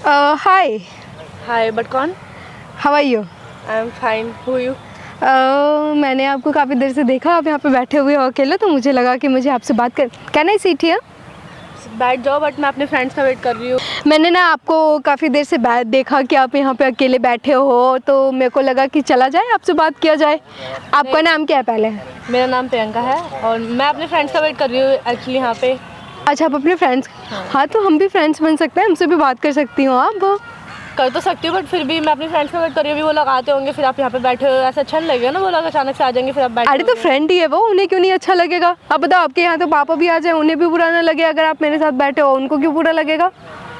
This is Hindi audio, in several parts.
Hi, Hi, but कौन? how are you? I'm fine. Who you? मैंने आपको काफ़ी देर से देखा, आप यहाँ पे बैठे हुए हो अकेले, तो मुझे लगा कि मुझे आपसे बात कर कैन आई सीट हियर? बैठ जाओ, बट मैं अपने फ्रेंड्स का वेट कर रही हूँ। मैंने ना आपको काफ़ी देर से देखा कि आप यहाँ पे अकेले बैठे हो, तो मेरे को लगा कि चला जाए, आपसे बात किया जाए। आपका नाम क्या है पहले? मेरा नाम प्रियंका है और मैं अपने फ्रेंड्स का वेट कर रही हूँ एक्चुअली यहाँ पे। अच्छा, आप अपने फ्रेंड्स? हाँ, तो हम भी फ्रेंड्स बन सकते हैं, हमसे भी बात कर सकती हो आप। कर तो सकती हूँ, बट फिर भी मैं अपने फ्रेंड्स का वेट कर रही हूँ। अभी वो लोग आते होंगे, फिर आप यहाँ पे बैठे हो, ऐसा अच्छा नहीं लगेगा ना। वो लोग अचानक से आ जाएंगे, फिर आप बैठे अरे तो फ्रेंड ही है वो, उन्हें क्यों नहीं अच्छा लगेगा? अब बताओ, आपके यहाँ तो पापा भी आ जाए, उन्हें भी बुरा ना लगे अगर आप मेरे साथ बैठे हो, उनको क्यों बुरा लगेगा?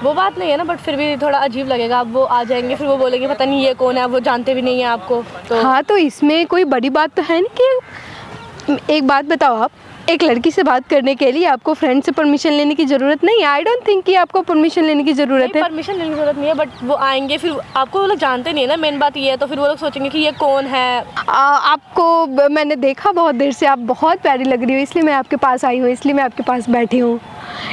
वो बात नहीं है ना, बट फिर भी थोड़ा अजीब लगेगा। अब वो आ जाएंगे, फिर वो बोलेंगे पता नहीं ये कौन है, वो जानते भी नहीं है आपको तो। हाँ, तो इसमें कोई बड़ी बात तो है नहीं कि एक बात बताओ, आप एक लड़की से बात करने के लिए आपको फ्रेंड से परमिशन लेने की ज़रूरत नहीं है। आई डोंट थिंक कि आपको परमिशन लेने की ज़रूरत है। परमिशन लेने की ज़रूरत नहीं है, बट वो आएंगे, फिर आपको वो लोग जानते नहीं है ना, मेन बात ये है। तो फिर वो लोग सोचेंगे कि ये कौन है। आपको मैंने देखा बहुत देर से, आप बहुत प्यारी लग रही हो, इसलिए मैं आपके पास आई हूँ, इसलिए मैं आपके पास बैठी हूँ।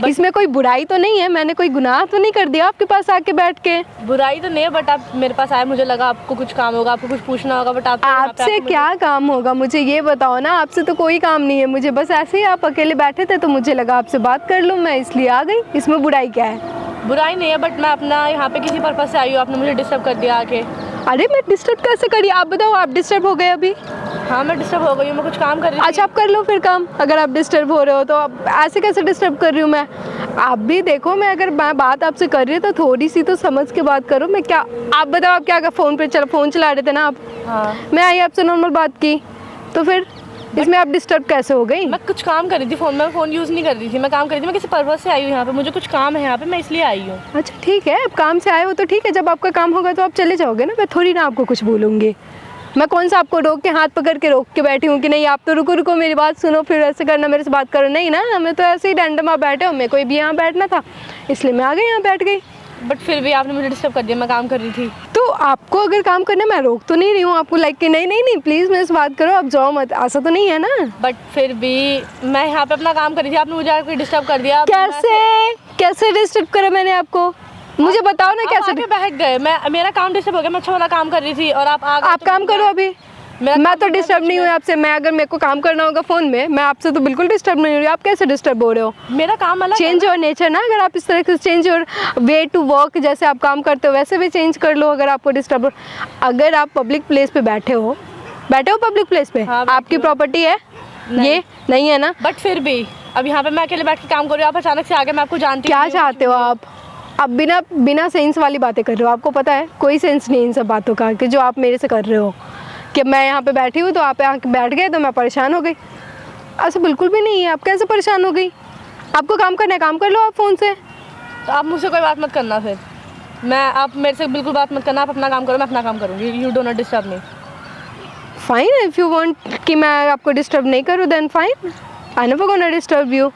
इसमें कोई बुराई तो नहीं है, मैंने कोई गुनाह तो नहीं कर दिया आपके पास आके बैठ के? बुराई तो नहीं है, बट आप मेरे पास आए, मुझे लगा आपको कुछ काम होगा, आपको कुछ पूछना होगा, बट आपसे क्या काम होगा, मुझे ये बताओ ना। आपसे तो कोई काम नहीं है मुझे, बस ऐसे ही आप अकेले बैठे थे तो मुझे लगा आपसे बात कर लूँ, मैं इसलिए आ गई। इसमें बुराई क्या है? बुराई नहीं है, बट मैं अपना यहाँ पे किसी पर्पज से आई हूँ, आपने मुझे डिस्टर्ब कर दिया आके। अरे मैं डिस्टर्ब कैसे करी? आप बताओ, आप डिस्टर्ब हो गए अभी? हाँ, मैं डिस्टर्ब हो गई हूँ, मैं कुछ काम कर रही थी। अच्छा, आप कर लो फिर काम। अगर आप डिस्टर्ब हो रहे हो तो आप ऐसे कैसे डिस्टर्ब कर रही हूँ मैं? आप भी देखो, मैं अगर मैं बात आपसे कर रही हूँ तो थोड़ी सी तो समझ के बात करो। मैं क्या, आप बताओ, आप क्या फ़ोन पे फ़ोन चला रहे थे ना आप? हाँ, मैं आई आपसे नॉर्मल बात की, तो फिर इसमें आप डिस्टर्ब कैसे हो गई? मैं कुछ काम कर रही थी, फ़ोन में फ़ोन यूज़ नहीं कर रही थी, मैं काम कर रही थी। मैं किसी पर्पज से आई हूँ यहाँ पे, मुझे कुछ काम है यहाँ पे, मैं इसलिए आई हूँ। अच्छा ठीक है, अब काम से आए हो तो ठीक है, जब आपका काम होगा तो आप चले जाओगे ना, मैं थोड़ी ना आपको कुछ बोलूँगी। मैं कौन सा आपको रोक के, हाथ पकड़ के रोक के बैठी हूँ कि नहीं आप तो रुको रुको मेरी बात सुनो, फिर ऐसे करना, मेरे से बात करो? नहीं ना, हमें तो ऐसे ही रैंडम आप बैठे हो, मेरे को भी यहाँ बैठना था, इसलिए मैं आ गई, यहाँ बैठ गई। बट फिर भी आपने मुझे डिस्टर्ब कर दिया, मैं काम कर रही थी। तो आपको अगर काम करना, मैं रोक तो नहीं रही हूँ आपको, लाइक कि नहीं नहीं नहीं प्लीज़ मेरे से बात करो, आप जाओ मत, ऐसा तो नहीं है ना? बट फिर भी मैं यहाँ पे अपना काम कर रही थी, आपने मुझे आके डिस्टर्ब कर दिया। कैसे डिस्टर्ब करा मैंने आपको? मुझे बताओ ना कैसे? आके बैठ गए, मेरा काम डिस्टर्ब हो गया, मैं अच्छा वाला काम कर रही थी और आप आ गए। आप काम करो अभी, मैं तो डिस्टर्ब नहीं हुई आपसे। मैं अगर मेरे को काम करना होगा फ़ोन में, मैं आपसे तो बिल्कुल डिस्टर्ब नहीं हो रही। आप कैसे डिस्टर्ब हो रहे हो? मेरा काम अलग, चेंज योर नेचर ना, अगर आप इस तरह से change your way to work, जैसे आप काम करते हो वैसे भी चेंज कर लो। अगर आपको डिस्टर्ब, अगर आप पब्लिक प्लेस पे बैठे हो पब्लिक प्लेस पे, हाँ, आपकी प्रॉपर्टी है ये? नहीं है ना? बट फिर भी अब यहाँ पे मैं अकेले बैठ के काम कर रही हूँ, आप अचानक से आ गए, मैं आपको जानती क्या चाहते हो आप? आप बिना सेंस वाली बातें कर रहे हो। आपको पता है कोई सेंस नहीं इन सब बातों का कि जो आप मेरे से कर रहे हो, कि मैं यहाँ पे बैठी हूँ तो आप यहाँ बैठ गए तो मैं परेशान हो गई। ऐसा बिल्कुल भी नहीं है। आप कैसे परेशान हो गई? आपको काम करना है, काम कर लो आप फ़ोन से। तो आप मुझसे कोई बात मत करना फिर। आप मेरे से बिल्कुल बात मत करना, आप अपना काम करो, मैं अपना काम करूँगी। You don't disturb me. Fine, if you want कि मैं आपको डिस्टर्ब नहीं करूँ then fine, I never gonna disturb you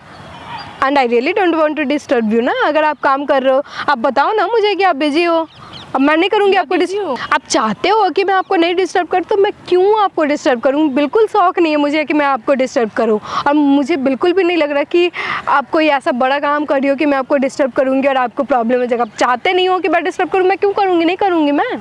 and I really don't want to disturb you ना। अगर आप काम कर रहे हो, आप बताओ ना मुझे कि आप बिजी हो। अब मैं नहीं करूँगी आपको डिस्टर्ब। आप चाहते हो कि मैं आपको नहीं डिस्टर्ब करूँ, तो मैं क्यों आपको डिस्टर्ब करूँ? बिल्कुल शौक नहीं है मुझे कि मैं आपको डिस्टर्ब करूँ, और मुझे बिल्कुल भी नहीं लग रहा कि आप कोई ऐसा बड़ा काम कर रही हो कि मैं आपको डिस्टर्ब करूँगी और आपको प्रॉब्लम हो जाएगा। आप चाहते नहीं हो कि मैं डिस्टर्ब करूँ, मैं क्यों करूँगी? नहीं करूँगी, मैं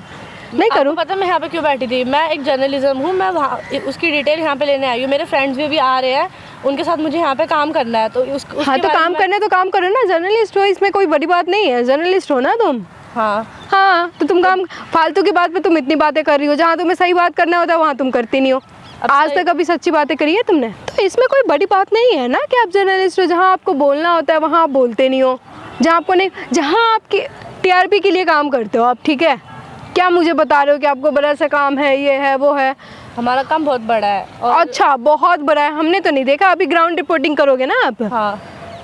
नहीं करूँ। पता मैं यहाँ पे क्यों बैठी थी? मैं एक जर्नलिज्म हूँ, मैं वहाँ उसकी डिटेल यहाँ पे लेने आई हूँ। मेरे फ्रेंड्स भी आ रहे हैं, उनके साथ मुझे यहाँ पे काम करना है, तो हाँ, तो काम करना है तो काम करो ना। जर्नलिस्ट हो, इसमें कोई बड़ी बात नहीं है। जर्नलिस्ट हो ना तुम? हाँ, तो तुम काम, फालतू की बात पे तुम इतनी बातें कर रही हो। जहाँ तुम्हें सही बात करना होता है वहाँ तुम करती नहीं हो। आज तक कभी सच्ची बातें करी है तुमने? तो इसमें कोई बड़ी बात नहीं है ना कि आप जर्नलिस्ट हो। जहाँ आपको बोलना होता है वहाँ आप बोलते नहीं हो, जहाँ आपको नहीं, जहाँ आपकी TRP के लिए काम करते हो आप, ठीक है? क्या मुझे बता रहे हो कि आपको बड़ा सा काम है, ये है वो है? हमारा काम बहुत बड़ा है। अच्छा, बहुत बड़ा है, हमने तो नहीं देखा। अभी ग्राउंड रिपोर्टिंग करोगे ना आप? हाँ।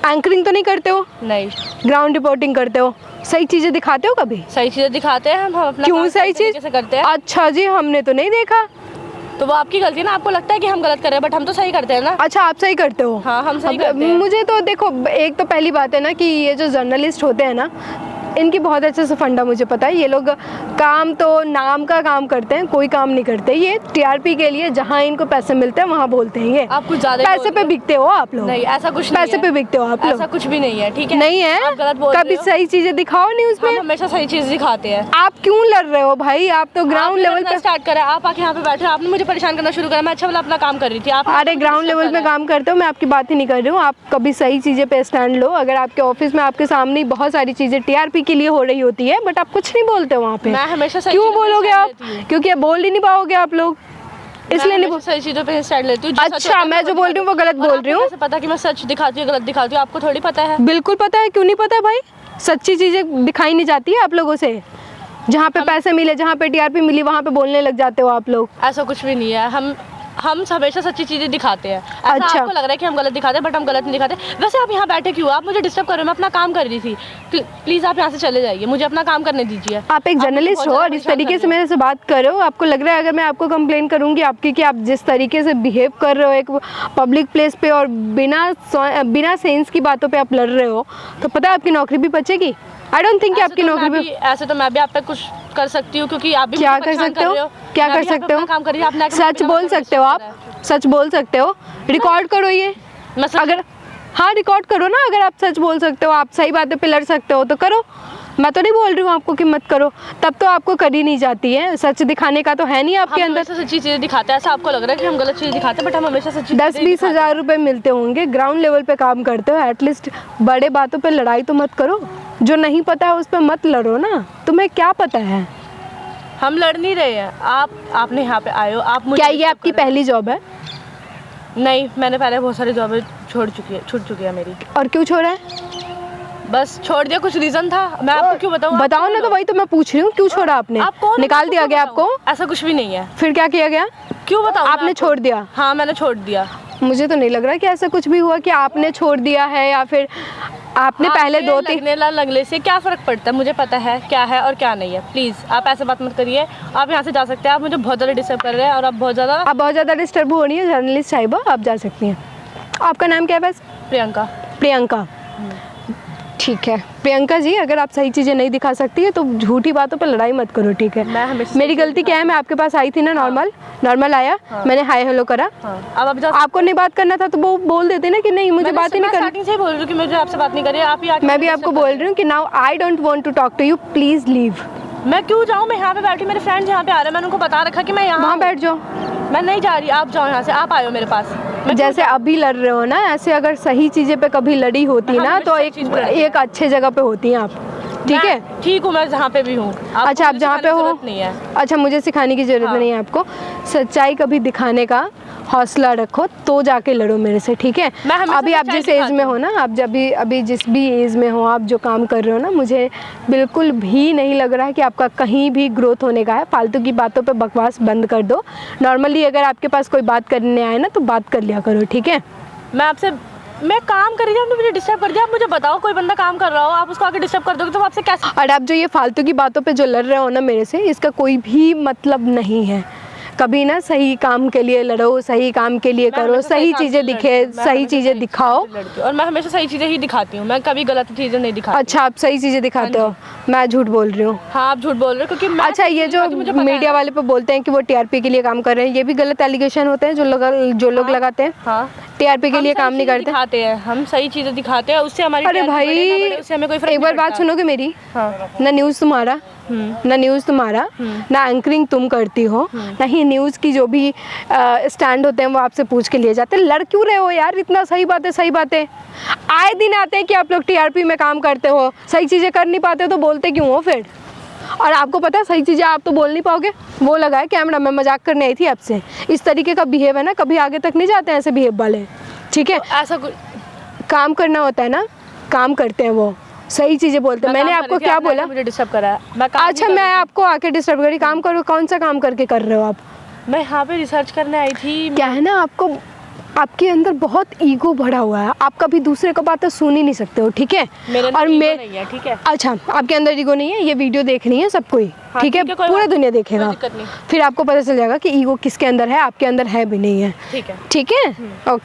एंकरिंग तो नहीं करते हो? नहीं। ग्राउंड रिपोर्टिंग करते हो। सही चीज़ें दिखाते हो कभी? सही चीज़ें दिखाते हैं हम अपना। क्यों सही चीज़ कैसे करते हैं? अच्छा जी, हमने तो नहीं देखा। तो वो आपकी गलती है ना, आपको लगता है कि हम गलत कर रहे हैं, बट हम तो सही करते हैं ना। अच्छा, आप सही करते हो? हाँ, हम सही करते हैं। मुझे तो देखो, एक तो पहली बात है ना कि ये जो जर्नलिस्ट होते हैं ना, इनकी बहुत अच्छे से फंडा मुझे पता है। ये लोग काम तो नाम का काम करते हैं, कोई काम नहीं करते। ये टीआरपी के लिए जहाँ इनको पैसे मिलते हैं वहाँ बोलते हैं। ये आप कुछ ज़्यादा पैसे पे बिकते हो आप लोग। नहीं, ऐसा कुछ नहीं पैसे है। पे बिकते हो आप लोग। ऐसा कुछ भी नहीं है, ठीक है? नहीं है, आप गलत बोल कभी रहे हो। सही चीजें दिखाओ न्यूज़ में। हम हमेशा सही चीज़ दिखाते हैं। आप क्यों लड़ रहे हो भाई? आप तो ग्राउंड लेवल पे स्टार्ट करा, आप आके यहाँ पे बैठे, आपने मुझे परेशान करना शुरू करा। मैं अच्छा वाला अपना काम कर रही थी, आप अरे ग्राउंड लेवल पे काम करते हो, मैं आपकी बात ही नहीं कर रही हूँ। आप कभी सही चीज़ें पे स्टैंड लो। अगर आपके ऑफिस में आपके सामने बहुत सारी चीज़ें टीआरपी के लिए हो रही होती है, बट आप कुछ नहीं बोलते वहाँ पे। मैं हमेशा सही क्यों चीज़ों पे बोलोगे stand आप? लेती हूँ। क्योंकि आप बोल ही नहीं पाओगे आप लोग, इसलिए नहीं बोल। सही चीज़ों पे स्टैंड लेती हूँ। जो सच अच्छा, होता है, मैं जो बोल रही हूँ वो गलत और बोल रही हूँ? आपको कैसे पता कि मैं सच दिखाती हूँ गलत दिखाती हूँ? आपको थोड़ी पता है। बिल्कुल पता है, क्यों नहीं पता है भाई? सच्ची चीज़ें दिखाई नहीं जाती है आप लोगों से। जहाँ पे पैसे मिले, जहाँ पे टीआरपी मिली, वहाँ पे बोलने लग जाते हो आप लोग। ऐसा कुछ भी नहीं है। हम हमेशा सच्ची चीज़ें दिखाते हैं। ऐसा अच्छा। आपको लग रहा है कि हम गलत दिखाते हैं, बट हम गलत नहीं दिखाते। वैसे आप यहाँ बैठे क्यों? आप मुझे डिस्टर्ब कर रहे हो, मैं अपना काम कर रही थी। प्लीज़ आप यहाँ से चले जाइए, मुझे अपना काम करने दीजिए। आप एक जर्नलिस्ट हो और इस तरीके से मेरे से बात कर रहे हो। आपको लग रहा है अगर मैं आपको कंप्लेन करूंगी आपकी कि आप जिस तरीके से बिहेव कर रहे हो एक पब्लिक प्लेस पे और बिना सेंस की बातों पे आप लड़ रहे हो, तो पता है आपकी नौकरी भी बचेगी। आई डोंट थिंक कि आपकी नौकरी भी। ऐसे तो मैं भी आप पे कुछ कर सकती हूँ, क्योंकि आप भी क्या मुझे कर परेशान सकते हो? रहे क्या मैं कर भी यहाँ पे सकते हो? अपना काम कर रही हूँ, आपने आके सच मुझे बोल बिना सकते हो आप? परेशान सच बोल सकते हो? रिकॉर्ड करो ये। मैं सच- अगर हाँ रिकॉर्ड करो ना। अगर आप सच बोल सकते हो, आप सही बातों पे लड़ सकते हो तो करो। मैं तो नहीं बोल रही हूँ आपको कि मत करो, तब तो आपको करी नहीं जाती है। सच दिखाने का तो है नहीं आपके हम अंदर। हमेशा सच्ची चीज़ें दिखाते हैं। ऐसा आपको लग रहा है कि हम गलत चीज़ दिखाते हैं, बट हम हमेशा सच्ची 10-20 हज़ार रुपए मिलते होंगे, ग्राउंड लेवल पे काम करते हो। एटलीस्ट बड़े बातों पे लड़ाई तो मत करो। जो नहीं पता है उस पर मत लड़ो ना। तुम्हें क्या पता है? हम लड़ नहीं रहे हैं। आपने यहाँ पे आए हो, आप मुझे क्या ये disturb आपकी कर रहे पहली जॉब है? हो। नहीं, मैंने पहले बहुत सारी जॉबें छूट चुकी है मेरी। और क्यों छोड़ा है? बस छोड़ दिया, कुछ रीज़न था। मैं आपको क्यों बताऊँ? आप बताओ कौन ना। हो? तो वही तो मैं पूछ रही हूँ, क्यों छोड़ा आपने? आप कौन हो? निकाल मैं दिया गया क्यों बताऊँ? आपको? ऐसा कुछ भी नहीं है। फिर क्या किया गया? क्यों बताऊँ मैं आपने आपको? छोड़ दिया? हाँ, मैंने छोड़ दिया। मुझे तो नहीं लग रहा कि ऐसा कुछ भी हुआ कि आपने छोड़ दिया है, या फिर आपने पहले आपके 2-3। लगने से क्या फ़र्क पड़ता है? मुझे पता है क्या है और क्या नहीं है। प्लीज़ आप ऐसे बात मत करिए। आप यहाँ से जा सकते हैं। आप मुझे बहुत ज़्यादा डिस्टर्ब कर रहे हैं और आप बहुत ज़्यादा डिस्टर्ब हो रही है। जर्नलिस्ट साहिबा, आप जा सकती हैं। आपका नाम क्या है बस? प्रियंका। प्रियंका, ठीक है। प्रियंका जी, अगर आप सही चीज़ें नहीं दिखा सकती है तो झूठी बातों पे लड़ाई मत करो, ठीक है? मैं हमेशा मेरी गलती क्या है? मैं आपके पास आई थी ना, नॉर्मल आया, मैंने हाय हेलो करा। हाँ, अब जा। आपको नहीं बात करना था तो वो बोल देते ना कि नहीं मुझे बात ही नहीं करनी। स्टार्टिंग से ही बोल रही हूँ कि मुझे आपसे बात नहीं करिए। आप ही आके मैं भी आपको बोल रही हूँ कि now I don't want to talk to you, please leave. मैं क्यों जाऊँ? मैं यहाँ पे बैठी, मेरे फ्रेंड्स यहाँ पे आ रहे हैं। मैंने उनको बता रखा कि मैं यहाँ वहाँ हूँ। बैठ जाओ। मैं नहीं जा रही, आप जाओ यहाँ से। आप आए हो मेरे पास। मैं जैसे अभी लड़ रहे हो ना, ऐसे अगर सही चीज़ें पे कभी लड़ी होती मैं ना हमेशा तो सही एक चीज़ पे लड़ती एक अच्छे जगह पे होती हैं आप, ठीक है? ठीक हूँ, मैं जहाँ पे भी हूँ। अच्छा, आप जहाँ पे हो? नहीं है। अच्छा, मुझे सिखाने की ज़रूरत हाँ। नहीं है आपको। सच्चाई कभी दिखाने का हौसला रखो तो जाके लड़ो मेरे से, ठीक है? मैं हमेशा अभी आप सच्चाई जिस एज में दिखाती हो ना, आप जब भी अभी जिस भी एज में हो, आप जो काम कर रहे हो ना, मुझे बिल्कुल भी नहीं लग रहा है कि आपका कहीं भी ग्रोथ होने का है। फालतू की बातों पे बकवास बंद कर दो। नॉर्मली अगर आपके पास कोई बात करने आए ना तो बात कर लिया करो, ठीक है? मैं काम कर रही थी, आपने मुझे डिस्टर्ब कर दिया। आप मुझे बताओ, कोई बंदा काम कर रहा हो, आप उसको आके डिस्टर्ब कर दोगे तो आपसे कैसे? और आप जो ये फालतू की बातों पे जो लड़ रहे हो ना मेरे से, इसका कोई भी मतलब नहीं है। कभी ना सही काम के लिए लड़ो, सही काम के लिए करो, सही चीज़ें दिखे, सही चीज़ें दिखाओ। और मैं हमेशा सही चीज़ें ही दिखाती हूँ। मैं कभी गलत चीज़ें नहीं दिखाती। अच्छा, आप सही चीज़ें दिखाते हो, मैं झूठ बोल रही हूँ? हाँ, आप झूठ बोल रहे हो, क्योंकि मैं अच्छा, ये जो मुझे पता मीडिया वाले पे बोलते हैं कि वो टीआरपी के लिए काम कर रहे हैं, ये भी गलत एलिगेशन होते हैं जो लोग लगाते हैं। हाँ, टीआरपी के लिए काम नहीं करते। दिखाते हैं, हम सही चीज़ें दिखाते हैं, उससे हमारी अरे TRP भाई, बढ़े ना बढ़े, उससे हमें कोई फर्क एक बार नहीं बात पड़ता। सुनोगे मेरी? हाँ। ना न्यूज़ तुम्हारा, ना एंकरिंग तुम करती हो, ना ही न्यूज़ की जो भी स्टैंड होते हैं वो आपसे पूछ के लिए जाते हैं। लड़ क्यों रहे हो यार? इतना सही बातें आए दिन आते हैं कि आप लोग टीआरपी में काम करते हो, सही चीज़ें कर नहीं पाते हो तो बोलते क्यों हो फिर? और आपको पता है सही चीज़ें आप तो बोल नहीं पाओगे। वो लगा है कैमरा, मैं मजाक करने आई थी आपसे। इस तरीके का बिहेव है ना, कभी आगे तक नहीं जाते हैं ऐसे बिहेव वाले, ठीक है? ऐसा कुछ काम करना होता है ना, काम करते हैं वो, सही चीज़ें बोलते हैं। मैंने आपको क्या बोला? मुझे डिस्टर्ब करा। अच्छा, मैं आपको आके डिस्टर्ब करी? काम करो। कौन सा काम करके कर रहे हो आप? मैं यहाँ पे रिसर्च करने आई थी। क्या है ना, आपके अंदर बहुत ईगो भरा हुआ है। आप कभी दूसरे का बातें सुन ही नहीं सकते हो, ठीक है? और मैं नहीं है, ठीक है? अच्छा, आपके अंदर ईगो नहीं है, ये वीडियो देख रही है सब कोई, हाँ, ठीक है? कोई पूरा दुनिया देखेगा, दिक्कत नहीं। फिर आपको पता चल जाएगा कि ईगो किसके अंदर है, आपके अंदर है भी नहीं है, ठीक है। ठीक है? ओके।